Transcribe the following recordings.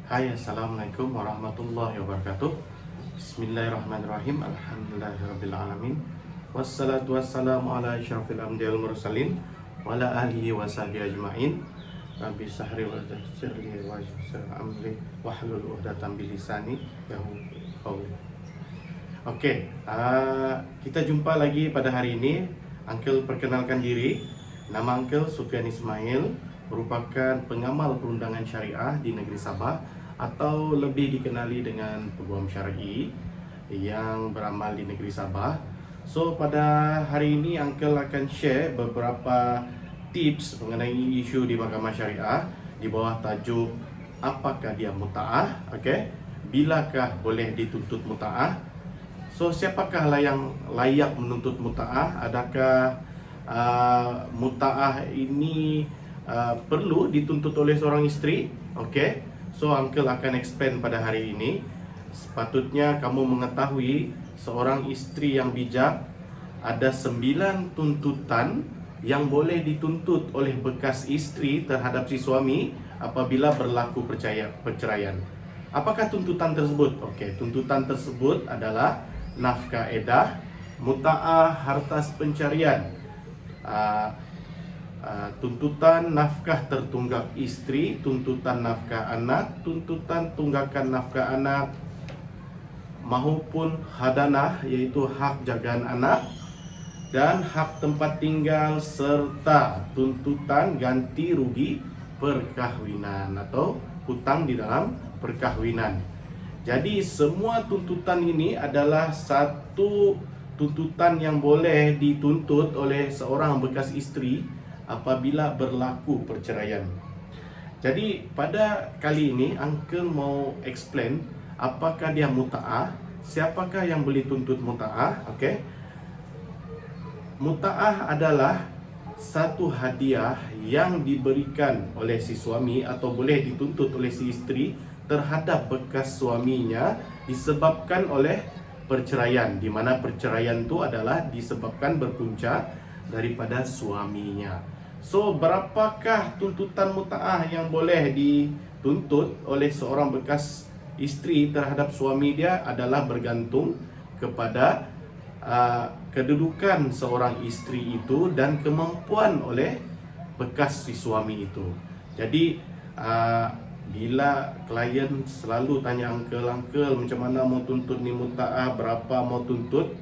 Hai, Assalamualaikum warahmatullahi wabarakatuh. Bismillahirrahmanirrahim. Alhamdulillahirrabbilalamin. Wassalatu wassalamu ala asyrafil anbiya'i wal mursalin wa ala alihi wa sahbihi ajma'in. Rabbi sahri wa yassirli wa yassir amri wahlul 'uqdatam min lisani yafqahu qawli. Kita jumpa lagi pada hari ini. Uncle perkenalkan diri. Nama Uncle Sufyan Ismail, merupakan pengamal perundangan syariah di negeri Sabah atau lebih dikenali dengan peguam syar'i yang beramal di negeri Sabah. So pada hari ini Uncle akan share beberapa tips mengenai isu di mahkamah syariah di bawah tajuk apakah dia muta'ah, bilakah boleh dituntut muta'ah. So siapakah yang layak menuntut muta'ah? Adakah muta'ah ini perlu dituntut oleh seorang isteri? So Uncle akan expand pada hari ini. Sepatutnya kamu mengetahui seorang isteri yang bijak ada 9 tuntutan yang boleh dituntut oleh bekas isteri terhadap si suami apabila berlaku perceraian. Apakah tuntutan tersebut? Tuntutan tersebut adalah nafkah edah, muta'ah harta pencarian, tuntutan nafkah tertunggak istri, tuntutan nafkah anak, tuntutan tunggakan nafkah anak, maupun hadanah yaitu hak jagaan anak, dan hak tempat tinggal, serta tuntutan ganti rugi perkahwinan atau hutang di dalam perkahwinan. Jadi semua tuntutan ini adalah satu tuntutan yang boleh dituntut oleh seorang bekas isteri apabila berlaku perceraian. Jadi pada kali ini Uncle mau explain apakah dia muta'ah, siapakah yang boleh tuntut muta'ah. Muta'ah adalah satu hadiah yang diberikan oleh si suami atau boleh dituntut oleh si isteri terhadap bekas suaminya disebabkan oleh perceraian, di mana perceraian itu adalah disebabkan berpunca daripada suaminya. So, berapakah tuntutan muta'ah yang boleh dituntut oleh seorang bekas isteri terhadap suami dia adalah bergantung kepada kedudukan seorang isteri itu dan kemampuan oleh bekas si suami itu. Jadi bila klien selalu tanya uncle macam mana mau tuntut ni muta'ah, berapa mau tuntut,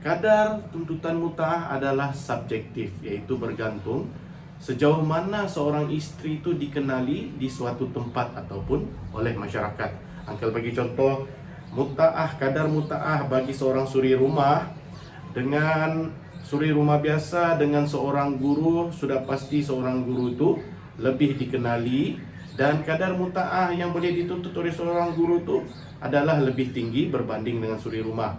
kadar tuntutan muta'ah adalah subjektif, iaitu bergantung sejauh mana seorang isteri itu dikenali di suatu tempat ataupun oleh masyarakat. Uncle bagi contoh, muta'ah, kadar muta'ah bagi seorang suri rumah dengan suri rumah biasa dengan seorang guru, sudah pasti seorang guru itu lebih dikenali, dan kadar muta'ah yang boleh dituntut oleh seorang guru itu adalah lebih tinggi berbanding dengan suri rumah.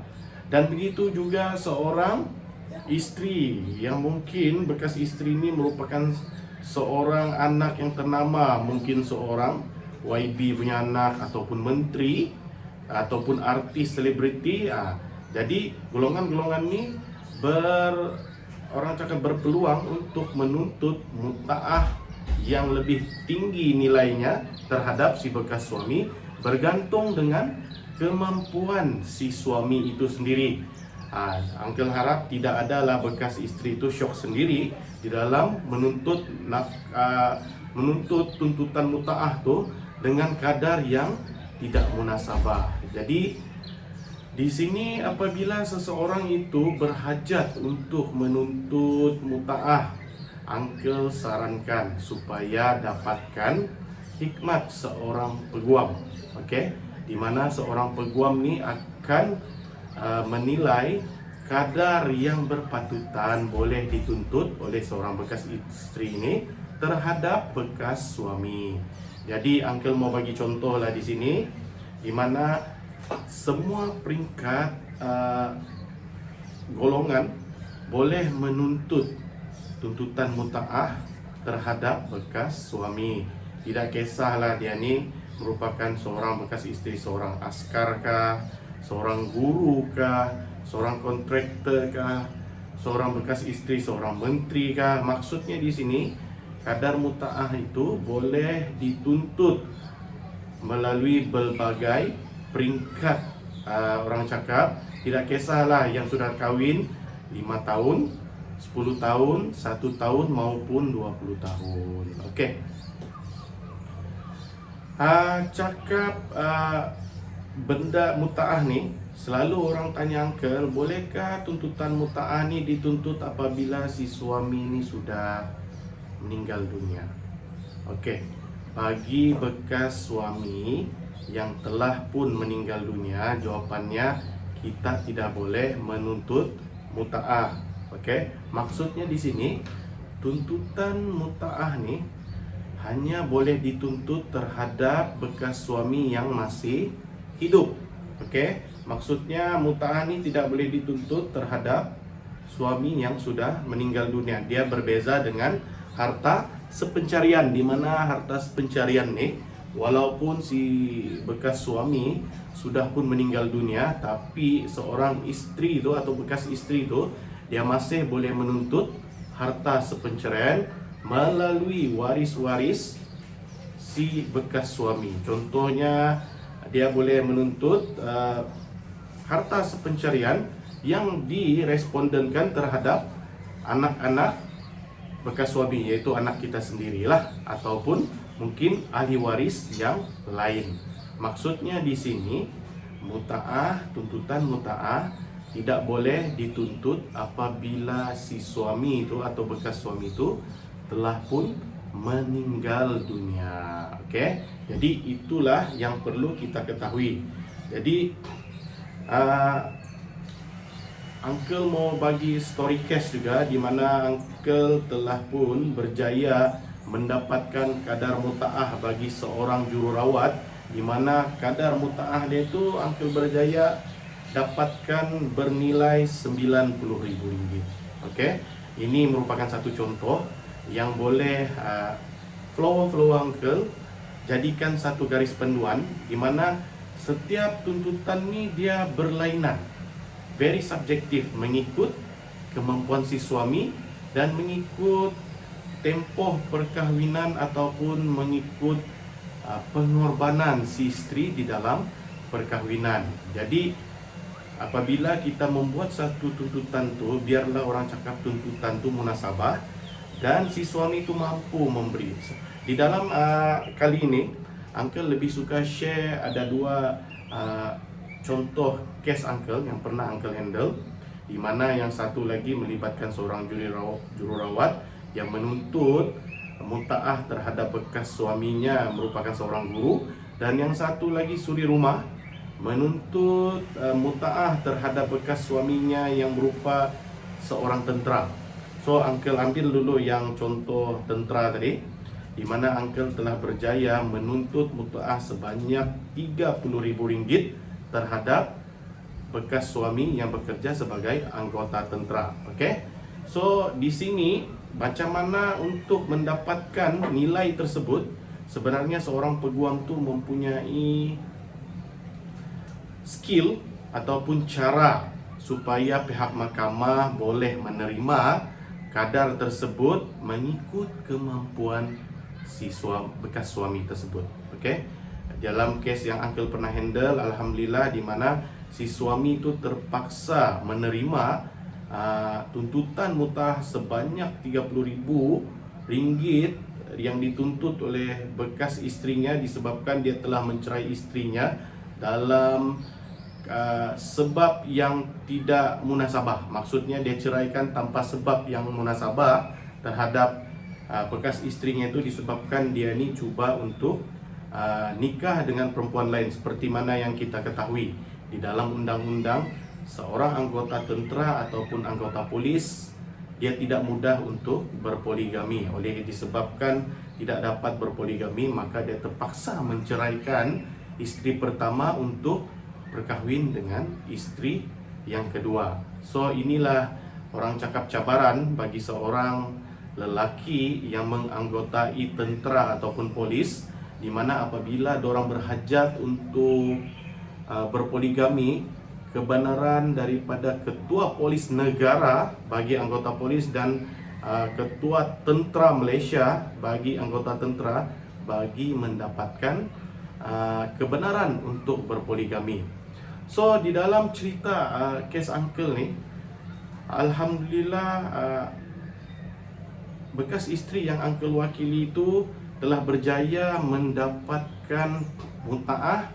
Dan begitu juga seorang isteri yang mungkin bekas isteri ini merupakan seorang anak yang ternama, mungkin seorang YB punya anak ataupun menteri ataupun artis selebriti. Jadi golongan-golongan ini orang cakap berpeluang untuk menuntut muta'ah yang lebih tinggi nilainya terhadap si bekas suami, bergantung dengan kemampuan si suami itu sendiri. Uncle harap tidak adalah bekas isteri itu syok sendiri di dalam menuntut tuntutan muta'ah tu dengan kadar yang tidak munasabah. Jadi di sini apabila seseorang itu berhajat untuk menuntut muta'ah, Uncle sarankan supaya dapatkan hikmat seorang peguam. Di mana seorang peguam ni akan menilai kadar yang berpatutan boleh dituntut oleh seorang bekas isteri ini terhadap bekas suami. Jadi Uncle mau bagi contoh lah di sini, di mana semua peringkat golongan boleh menuntut tuntutan muta'ah terhadap bekas suami. Tidak kisahlah dia ni merupakan seorang bekas isteri seorang askar kah, seorang guru kah, seorang kontraktor kah, seorang bekas isteri seorang menteri kah. Maksudnya di sini kadar muta'ah itu boleh dituntut melalui berbagai peringkat. Orang cakap tidak kisahlah yang sudah kahwin 5 tahun, 10 tahun, 1 tahun maupun 20 tahun. Okey. Cakap benda mutaah ni, selalu orang tanya uncle, bolehkah tuntutan mutaah ni dituntut apabila si suami ni sudah meninggal dunia? Okey, bagi bekas suami yang telah pun meninggal dunia, jawapannya kita tidak boleh menuntut mutaah. Okey, maksudnya di sini tuntutan mutaah ni hanya boleh dituntut terhadap bekas suami yang masih hidup. Okey, maksudnya mutaah ni tidak boleh dituntut terhadap suami yang sudah meninggal dunia. Dia berbeza dengan harta sepencarian, di mana harta sepencarian ni walaupun si bekas suami sudah pun meninggal dunia, tapi seorang isteri tu atau bekas isteri tu dia masih boleh menuntut harta sepencarian melalui waris-waris si bekas suami. Contohnya, dia boleh menuntut harta sepencarian yang direspondenkan terhadap anak-anak bekas suami, iaitu anak kita sendirilah ataupun mungkin ahli waris yang lain. Maksudnya di sini mutaah, tuntutan mutaah tidak boleh dituntut apabila si suami itu atau bekas suami itu telah pun meninggal dunia. Okey, jadi itulah yang perlu kita ketahui. Jadi uncle mau bagi story case juga, di mana uncle telah pun berjaya mendapatkan kadar mutaah bagi seorang jururawat, di mana kadar mutaah dia itu uncle berjaya dapatkan bernilai RM90,000. Okey, ini merupakan satu contoh yang boleh flow uncle jadikan satu garis panduan, di mana setiap tuntutan ni dia berlainan, very subjektif, mengikut kemampuan si suami dan mengikut tempoh perkahwinan ataupun mengikut pengorbanan si isteri di dalam perkahwinan. Jadi apabila kita membuat satu tuntutan tu, biarlah orang cakap tuntutan tu munasabah dan si suami itu mampu memberi. Di dalam kali ini, uncle lebih suka share ada dua contoh case uncle yang pernah uncle handle, di mana yang satu lagi melibatkan seorang jururawat yang menuntut mutaah terhadap bekas suaminya merupakan seorang guru, dan yang satu lagi suri rumah menuntut mutaah terhadap bekas suaminya yang berupa seorang tentera. So uncle ambil dulu yang contoh tentera tadi, di mana uncle telah berjaya menuntut mutaah sebanyak RM30,000 terhadap bekas suami yang bekerja sebagai anggota tentera. Okey. So di sini macam mana untuk mendapatkan nilai tersebut? Sebenarnya seorang peguam tu mempunyai skill ataupun cara supaya pihak mahkamah boleh menerima kadar tersebut mengikut kemampuan si bekas suami tersebut. Okey. Dalam kes yang uncle pernah handle, alhamdulillah, di mana si suami itu terpaksa menerima tuntutan mutaah sebanyak RM30,000 yang dituntut oleh bekas istrinya disebabkan dia telah mencerai istrinya dalam sebab yang tidak munasabah. Maksudnya dia ceraikan tanpa sebab yang munasabah terhadap bekas istrinya itu disebabkan dia ni cuba untuk nikah dengan perempuan lain. Seperti mana yang kita ketahui di dalam undang-undang, seorang anggota tentera ataupun anggota polis dia tidak mudah untuk berpoligami. Oleh disebabkan tidak dapat berpoligami, maka dia terpaksa menceraikan isteri pertama untuk berkahwin dengan isteri yang kedua. So inilah orang cakap cabaran bagi seorang lelaki yang menganggotai tentera ataupun polis, di mana apabila diorang berhajat untuk berpoligami, kebenaran daripada ketua polis negara bagi anggota polis dan ketua tentera Malaysia bagi anggota tentera bagi mendapatkan kebenaran untuk berpoligami. So di dalam cerita kes uncle ni, alhamdulillah bekas isteri yang uncle wakili itu telah berjaya mendapatkan mutaah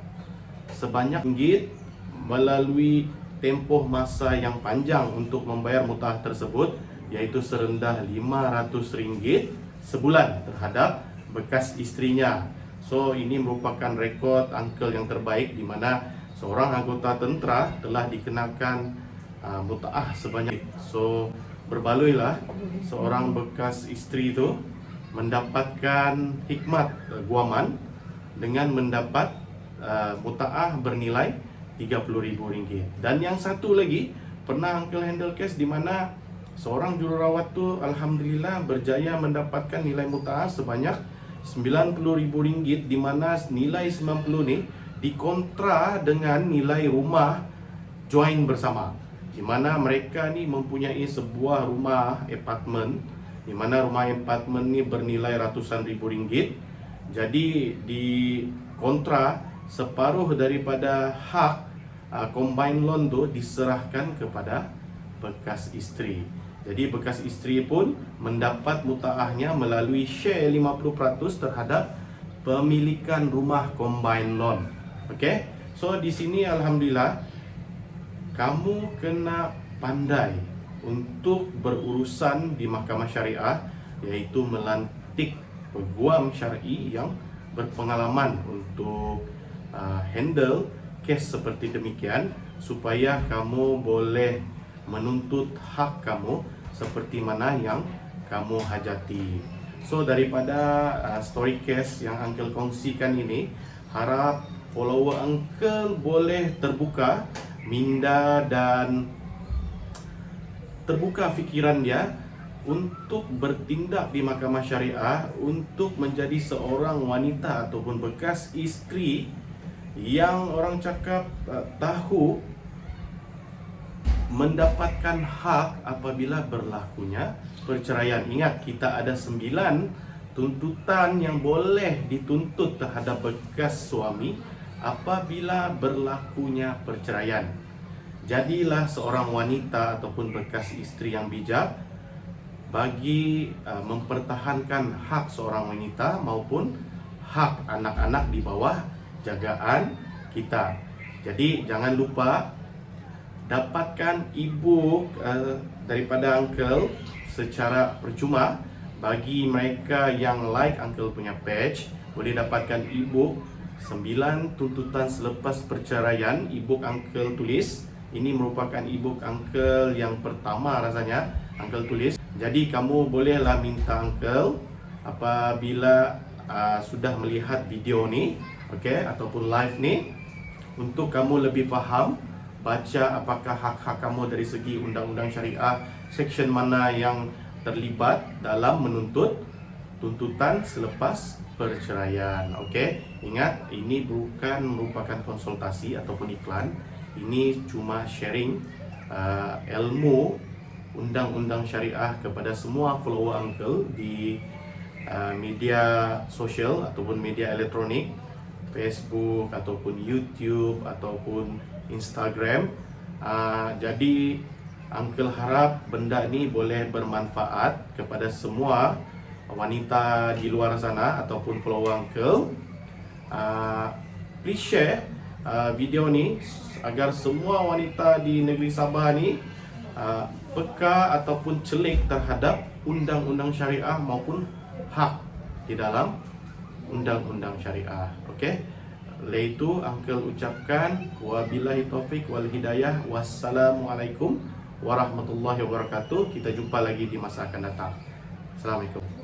sebanyak ringgit melalui tempoh masa yang panjang untuk membayar mutaah tersebut, iaitu serendah RM500 sebulan terhadap bekas isterinya. So ini merupakan rekod uncle yang terbaik di mana seorang anggota tentera telah dikenakan mutaah sebanyak. So berbaluilah seorang bekas isteri itu mendapatkan hikmat guaman dengan mendapat mutaah bernilai RM30,000. Dan yang satu lagi, pernah uncle handle case di mana seorang jururawat tu alhamdulillah berjaya mendapatkan nilai mutaah sebanyak RM90,000, di mana nilai 90 ni dikontra dengan nilai rumah join bersama, di mana mereka ni mempunyai sebuah rumah apartmen, di mana rumah apartmen ni bernilai ratusan ribu ringgit. Jadi di kontra separuh daripada hak combine loan tu diserahkan kepada bekas isteri. Jadi bekas isteri pun mendapat mutaahnya melalui share 50% terhadap pemilikan rumah combine loan. Okey. So di sini alhamdulillah kamu kena pandai untuk berurusan di mahkamah syariah, iaitu melantik peguam syar'i yang berpengalaman untuk handle kes seperti demikian, supaya kamu boleh menuntut hak kamu seperti mana yang kamu hajati. So daripada story case yang uncle kongsikan ini, harap follower uncle boleh terbuka minda dan terbuka fikiran dia untuk bertindak di mahkamah syariah untuk menjadi seorang wanita ataupun bekas isteri yang orang cakap tahu mendapatkan hak apabila berlakunya perceraian. Ingat, kita ada 9 tuntutan yang boleh dituntut terhadap bekas suami apabila berlakunya perceraian. Jadilah seorang wanita ataupun bekas isteri yang bijak bagi mempertahankan hak seorang wanita maupun hak anak-anak di bawah jagaan kita. Jadi jangan lupa dapatkan e-book daripada uncle secara percuma. Bagi mereka yang like uncle punya page, boleh dapatkan e-book 9 tuntutan selepas perceraian. E-book uncle tulis. Ini merupakan e-book uncle yang pertama rasanya uncle tulis. Jadi kamu bolehlah minta uncle apabila sudah melihat video ni, okey, ataupun live ni, untuk kamu lebih faham baca apakah hak-hak kamu dari segi undang-undang syariah, section mana yang terlibat dalam menuntut tuntutan selepas perceraian. Okey, ingat, ini bukan merupakan konsultasi ataupun iklan. Ini cuma sharing ilmu undang-undang syariah kepada semua follower uncle di media sosial ataupun media elektronik, Facebook ataupun YouTube ataupun Instagram. Jadi uncle harap benda ni boleh bermanfaat kepada semua wanita di luar sana ataupun follower uncle. Please share video ni agar semua wanita di negeri Sabah ni peka ataupun celik terhadap undang-undang syariah maupun hak di dalam undang-undang syariah. Okey. Oleh itu uncle ucapkan wabillahi taufik wal hidayah. Wassalamualaikum warahmatullahi wabarakatuh. Kita jumpa lagi di masa akan datang. Assalamualaikum.